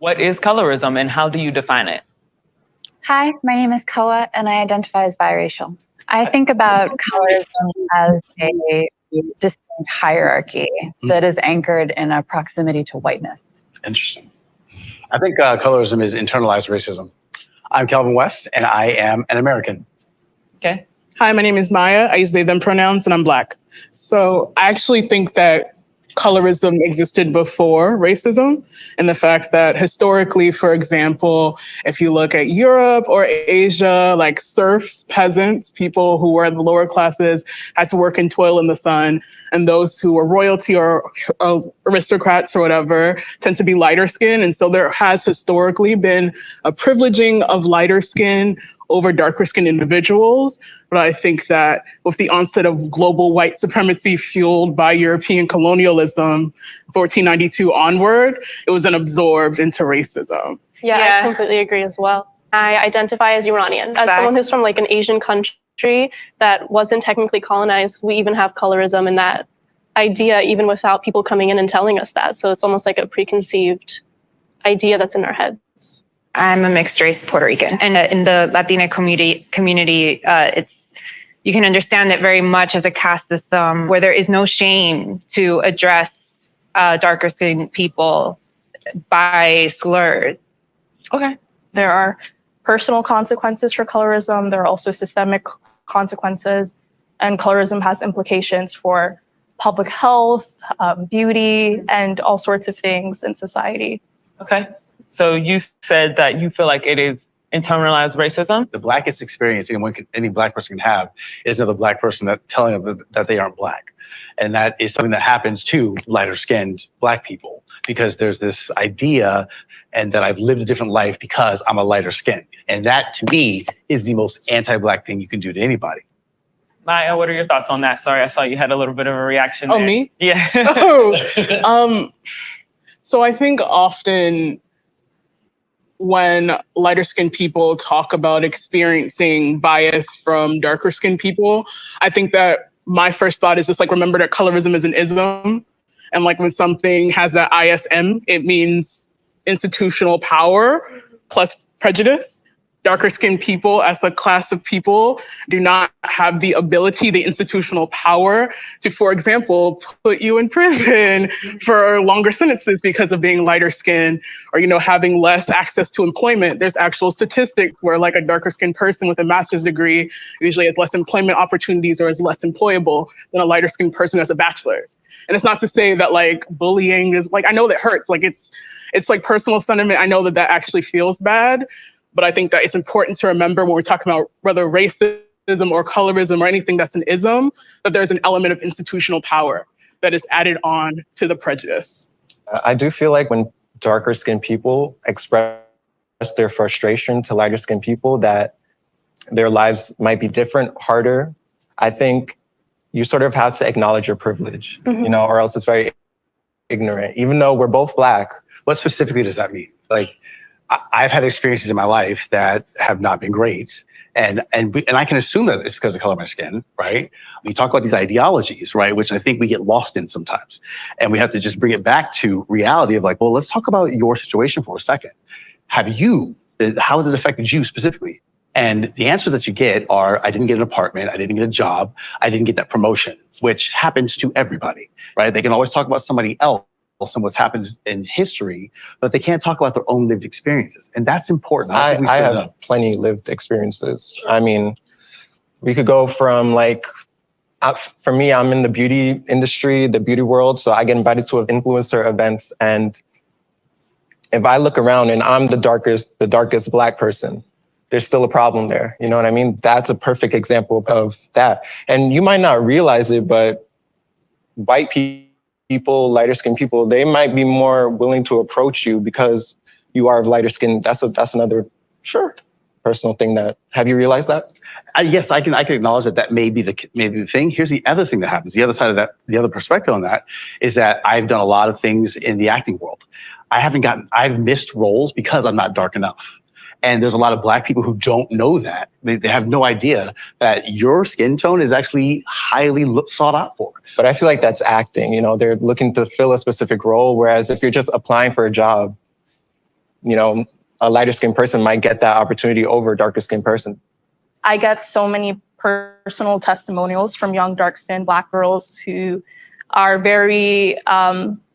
What is colorism and how do you define it? Hi, my name is Koa and I identify as biracial. I think about colorism as a distinct hierarchy that is anchored in a proximity to whiteness. Interesting. I think colorism is internalized racism. I'm Calvin West and I am an American. Okay. Hi, my name is Maya. I use they, them pronouns and I'm Black. So I actually think that colorism existed before racism, and the fact that historically, for example, if you look at Europe or Asia, like serfs, peasants, people who were in the lower classes had to work and toil in the sun, and those who were royalty or aristocrats or whatever tend to be lighter skin. And so there has historically been a privileging of lighter skin over darker skinned individuals. But I think that with the onset of global white supremacy fueled by European colonialism, 1492 onward, it was then absorbed into racism. Yeah, I completely agree as well. I identify as Iranian. As someone who's from like an Asian country that wasn't technically colonized, we even have colorism and that idea even without people coming in and telling us that. So it's almost like a preconceived idea that's in our heads. I'm a mixed race Puerto Rican, and in the Latina community, you can understand it very much as a caste system where there is no shame to address darker skinned people by slurs. Okay, there are personal consequences for colorism. There are also systemic consequences, and colorism has implications for public health, beauty, and all sorts of things in society. Okay. So you said that you feel like it is internalized racism? The blackest experience any Black person can have is another Black person telling them that they aren't Black. And that is something that happens to lighter skinned Black people because there's this idea and that I've lived a different life because I'm a lighter skin. And that to me is the most anti-Black thing you can do to anybody. Maya, what are your thoughts on that? Sorry, I saw you had a little bit of a reaction there. Oh, me? Yeah. So I think often when lighter skinned people talk about experiencing bias from darker skinned people, I think that my first thought is just like, remember that colorism is an ism. And like when something has that ISM, it means institutional power plus prejudice. Darker skinned people as a class of people do not have the ability, the institutional power to, for example, put you in prison for longer sentences because of being lighter skinned or, having less access to employment. There's actual statistics where like a darker skinned person with a master's degree usually has less employment opportunities or is less employable than a lighter skinned person who has a bachelor's. And it's not to say that like bullying is like, I know that hurts. Like it's like personal sentiment. I know that actually feels bad. But I think that it's important to remember when we're talking about whether racism or colorism or anything that's an ism, that there's an element of institutional power that is added on to the prejudice. I do feel like when darker skinned people express their frustration to lighter skinned people, that their lives might be different, harder. I think you sort of have to acknowledge your privilege, or else it's very ignorant. Even though we're both Black. What specifically does that mean? Like, I've had experiences in my life that have not been great. And I can assume that it's because of the color of my skin, right? We talk about these ideologies, right? Which I think we get lost in sometimes. And we have to just bring it back to reality of like, well, let's talk about your situation for a second. How has it affected you specifically? And the answers that you get are, I didn't get an apartment, I didn't get a job, I didn't get that promotion, which happens to everybody, right? They can always talk about somebody else and what's happened in history, but they can't talk about their own lived experiences. And that's important. I have plenty lived experiences. I mean, we could go from like, for me, I'm in the beauty industry, the beauty world. So I get invited to influencer events. And if I look around and I'm the darkest Black person, there's still a problem there. You know what I mean? That's a perfect example of that. And you might not realize it, but white people, lighter skinned people, they might be more willing to approach you because you are of lighter skin. That's another personal thing that, have you realized that? Yes, I can acknowledge that may be the thing. Here's the other thing that happens. The other side of that, the other perspective on that is that I've done a lot of things in the acting world. I've missed roles because I'm not dark enough. And there's a lot of Black people who don't know that. They have no idea that your skin tone is actually highly sought out for. But I feel like that's acting. They're looking to fill a specific role. Whereas if you're just applying for a job, you know, a lighter skinned person might get that opportunity over a darker skinned person. I get so many personal testimonials from young dark-skinned Black girls who are very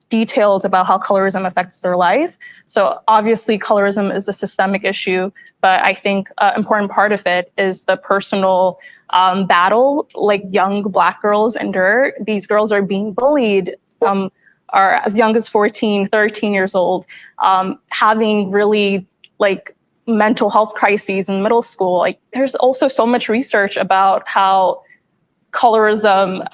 detailed about how colorism affects their life. So obviously colorism is a systemic issue, but I think an important part of it is the personal battle like young Black girls endure. These girls are being bullied. Some are as young as 14, 13 years old, having really like mental health crises in middle school. Like there's also so much research about how colorism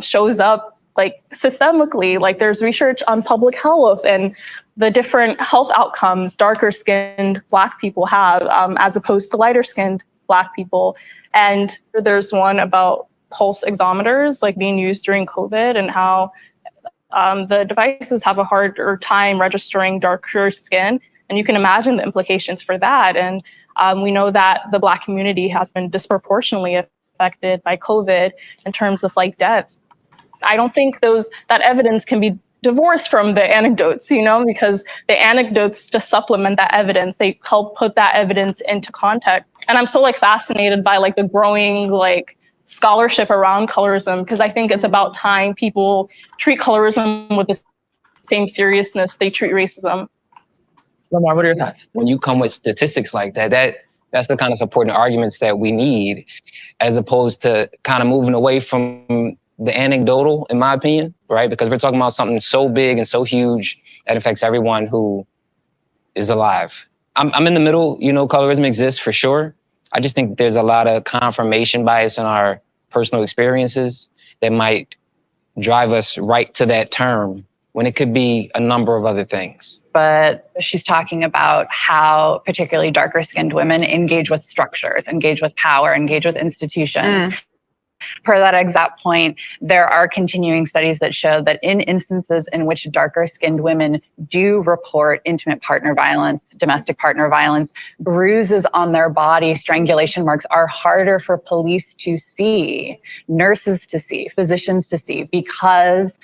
shows up like systemically. Like there's research on public health and the different health outcomes darker skinned Black people have as opposed to lighter skinned Black people. And there's one about pulse oximeters like being used during COVID and how the devices have a harder time registering darker skin. And you can imagine the implications for that. And we know that the Black community has been disproportionately affected by COVID in terms of like deaths. I don't think that evidence can be divorced from the anecdotes, you know, because the anecdotes just supplement that evidence. They help put that evidence into context. And I'm so like fascinated by like the growing like scholarship around colorism, because I think it's about time people treat colorism with the same seriousness they treat racism. Lamar, what are your thoughts? When you come with statistics like that, that's the kind of supporting arguments that we need, as opposed to kind of moving away from the anecdotal, in my opinion, right? Because we're talking about something so big and so huge that affects everyone who is alive. I'm in the middle, you know, colorism exists for sure. I just think there's a lot of confirmation bias in our personal experiences that might drive us right to that term when it could be a number of other things. But she's talking about how particularly darker skinned women engage with structures, engage with power, engage with institutions. Per that exact point, there are continuing studies that show that in instances in which darker skinned women do report intimate partner violence, domestic partner violence, bruises on their body, strangulation marks are harder for police to see, nurses to see, physicians to see, because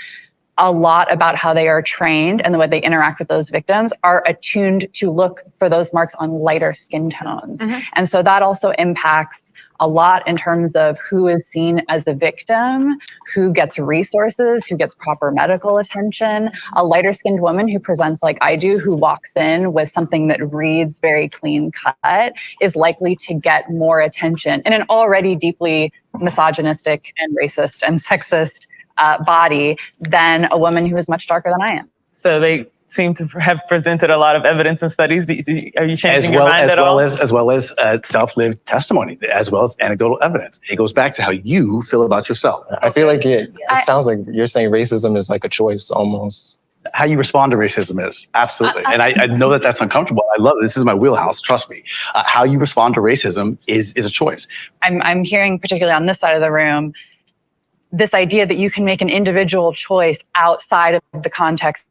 a lot about how they are trained and the way they interact with those victims are attuned to look for those marks on lighter skin tones. And so that also impacts a lot in terms of who is seen as the victim, who gets resources, who gets proper medical attention. A lighter skinned woman who presents like I do, who walks in with something that reads very clean cut, is likely to get more attention in an already deeply misogynistic and racist and sexist body than a woman who is much darker than I am. So they seem to have presented a lot of evidence and studies. Are you changing your mind at all? As well as self-lived testimony, as well as anecdotal evidence. It goes back to how you feel about yourself. I feel like it sounds like you're saying racism is like a choice almost. How you respond to racism is absolutely, and I know that that's uncomfortable. I love it. This is my wheelhouse. Trust me. How you respond to racism is a choice. I'm hearing, particularly on this side of the room, this idea that you can make an individual choice outside of the context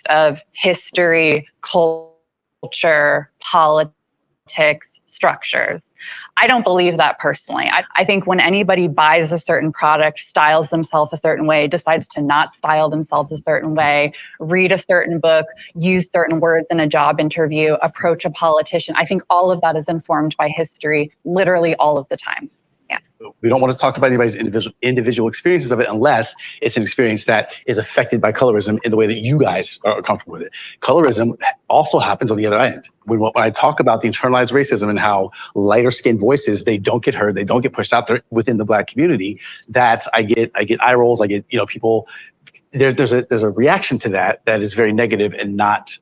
of history, culture, politics, structures. I don't believe that personally. I think when anybody buys a certain product, styles themselves a certain way, decides to not style themselves a certain way, read a certain book, use certain words in a job interview, approach a politician, I think all of that is informed by history, literally all of the time. We don't want to talk about anybody's individual experiences of it unless it's an experience that is affected by colorism in the way that you guys are comfortable with it. Colorism also happens on the other end. When I talk about the internalized racism and how lighter skinned voices, they don't get heard, they don't get pushed out there within the Black community, that I get eye rolls, I get, you know, people, there's a reaction to that is very negative and not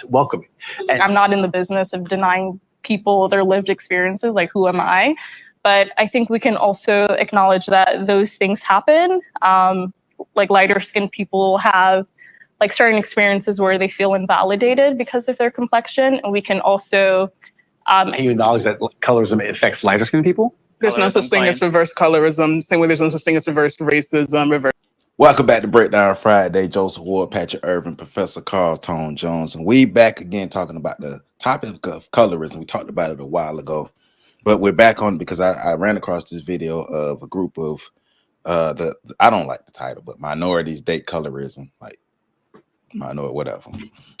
welcoming. And I'm not in the business of denying people their lived experiences, like who am I? But I think we can also acknowledge that those things happen. Like lighter skinned people have like certain experiences where they feel invalidated because of their complexion. And we can also... Can you acknowledge that colorism affects lighter skinned people? There's no such thing as reverse colorism. Same way there's no such thing as reverse racism. Welcome back to Breakdown Friday. Joseph Ward, Patrick Irvin, Professor Carl Tone Jones. And we back again talking about the topic of colorism. We talked about it a while ago. But we're back on because I ran across this video of a group of I don't like the title, but minorities date colorism, like minority, whatever.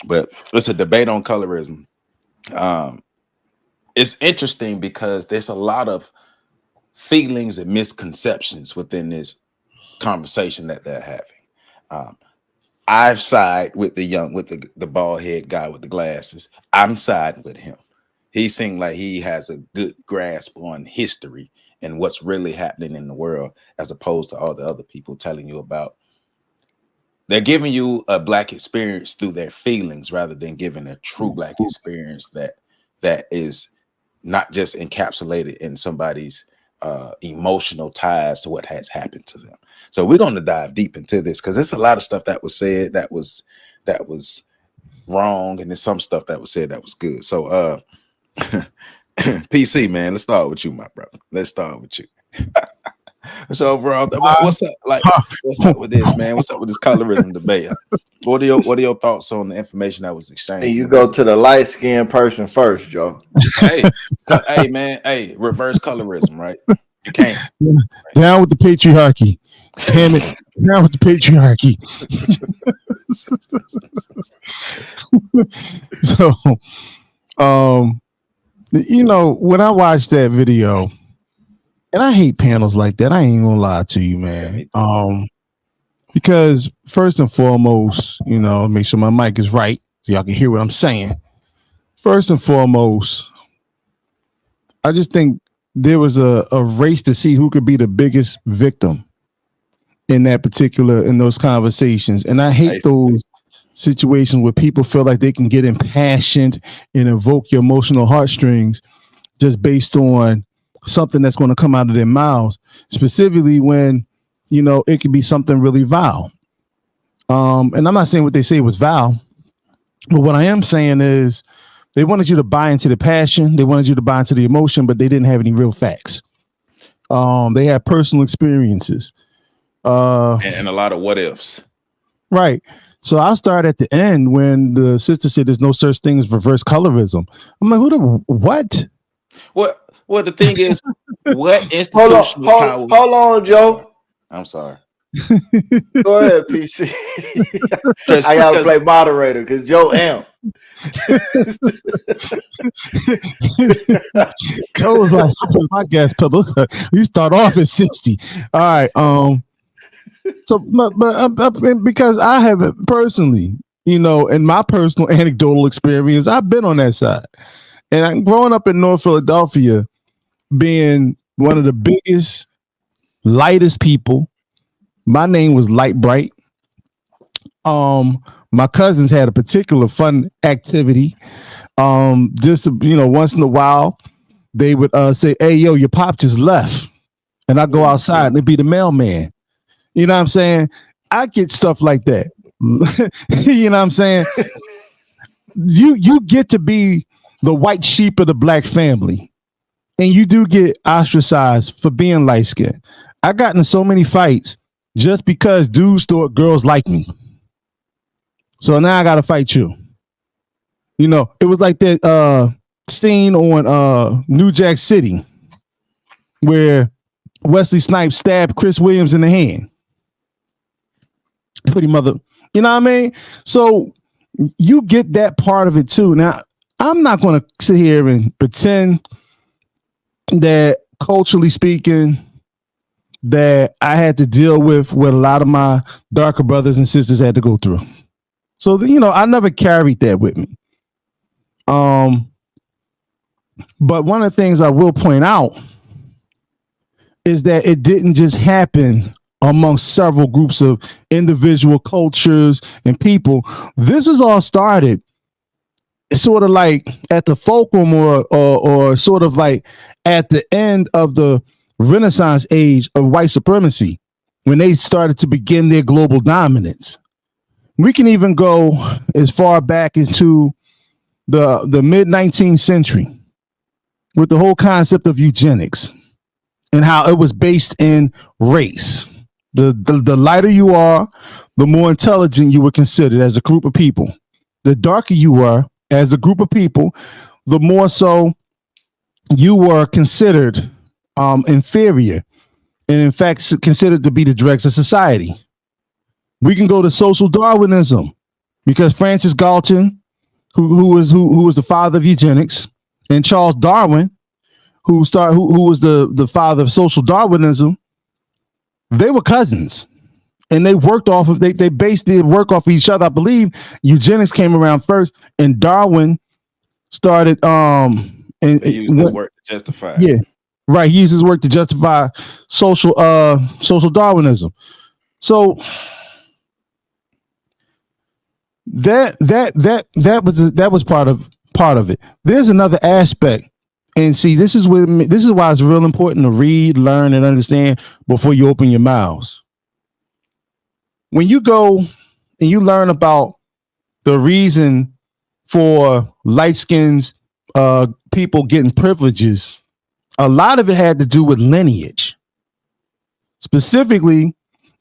But it's a debate on colorism. It's interesting because there's a lot of feelings and misconceptions within this conversation that they're having. I've sided with the bald head guy with the glasses. I'm siding with him. He seemed like he has a good grasp on history and what's really happening in the world, as opposed to all the other people telling you about. They're giving you a Black experience through their feelings rather than giving a true Black experience that is not just encapsulated in somebody's emotional ties to what has happened to them. So we're going to dive deep into this because there's a lot of stuff that was said that was wrong, and there's some stuff that was said that was good. So PC, man, let's start with you, my brother. Let's start with you. So overall, what's up? Like, what's up with this, man? What's up with this colorism debate? What are your thoughts on the information that was exchanged? Hey, you go to the light skinned person first, Joe. Hey, man, reverse colorism, right? You can't. Down with the patriarchy. Damn it. Down with the patriarchy. So, you know, when I watched that video, and I hate panels like that, I ain't gonna lie to you, man. Because first and foremost, you know, make sure my mic is right so y'all can hear what I'm saying. First and foremost, I just think there was a race to see who could be the biggest victim in those conversations. And I hate those situations where people feel like they can get impassioned and evoke your emotional heartstrings just based on something that's going to come out of their mouths, specifically when, you know, it could be something really vile. And I'm not saying what they say was vile, but what I am saying is they wanted you to buy into the passion. They wanted you to buy into the emotion, but they didn't have any real facts. They had personal experiences. And a lot of what ifs. Right. So I'll start at the end when the sister said there's no such thing as reverse colorism. I'm like, what? Well, the thing is, what institutional power? Hold on, Joe. I'm sorry. Go ahead, PC. I gotta play moderator because Joe amp. Joe was like, my gas pedal. You start off at 60. All right. So, but because I have it personally, you know, in my personal anecdotal experience, I've been on that side, and I'm growing up in North Philadelphia, being one of the biggest, lightest people. My name was Light Bright. My cousins had a particular fun activity. Just to, you know, once in a while, they would say, "Hey, yo, your pop just left," and I go outside and it'd be the mailman. You know what I'm saying? I get stuff like that. You know what I'm saying? You get to be the white sheep of the Black family. And you do get ostracized for being light skinned. I got in so many fights just because dudes thought girls like me. So now I gotta fight you. You know, it was like that scene on New Jack City where Wesley Snipes stabbed Chris Williams in the hand. Pretty mother, you know what I mean? So you get that part of it too. Now, I'm not gonna sit here and pretend that culturally speaking, that I had to deal with what a lot of my darker brothers and sisters had to go through. So, you know, I never carried that with me. But one of the things I will point out is that it didn't just happen amongst several groups of individual cultures and people. This was all started sort of like at the fulcrum or sort of like at the end of the Renaissance age of white supremacy, when they started to begin their global dominance. We can even go as far back into the mid-19th century with the whole concept of eugenics and how it was based in race. The lighter you are, the more intelligent you were considered as a group of people. The darker you were as a group of people, the more so you were considered inferior, and in fact considered to be the dregs of society. We can go to social Darwinism because Francis Galton who was the father of eugenics, and Charles Darwin, who was the father of social Darwinism. They were cousins, and they worked off of they based their work off of each other. I believe eugenics came around first, and Darwin started and used his work to justify. Yeah, right. He used his work to justify social Darwinism. So that was part of it. There's another aspect, and see, this is why it's real important to read, learn, and understand before you open your mouths. When you go and you learn about the reason for light skins people getting privileges, a lot of it had to do with lineage. Specifically,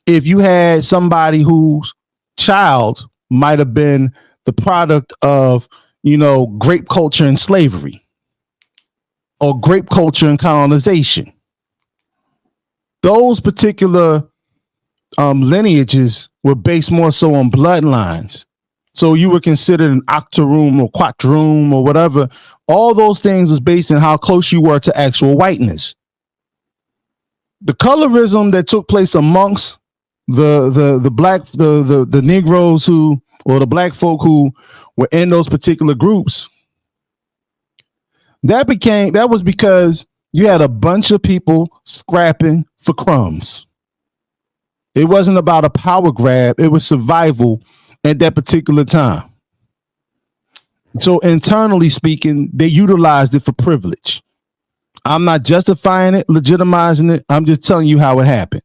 if you had somebody whose child might have been the product of, grape culture and slavery, or grape culture and colonization, those particular lineages were based more so on bloodlines. So you were considered an octoroon or quattroon or whatever. All those things was based on how close you were to actual whiteness. The colorism that took place amongst the Negroes or the black folk who were in those particular groups, that was because you had a bunch of people scrapping for crumbs. It wasn't about a power grab. It was survival at that particular time. So internally speaking, they utilized it for privilege. I'm not justifying it, legitimizing it. I'm just telling you how it happened.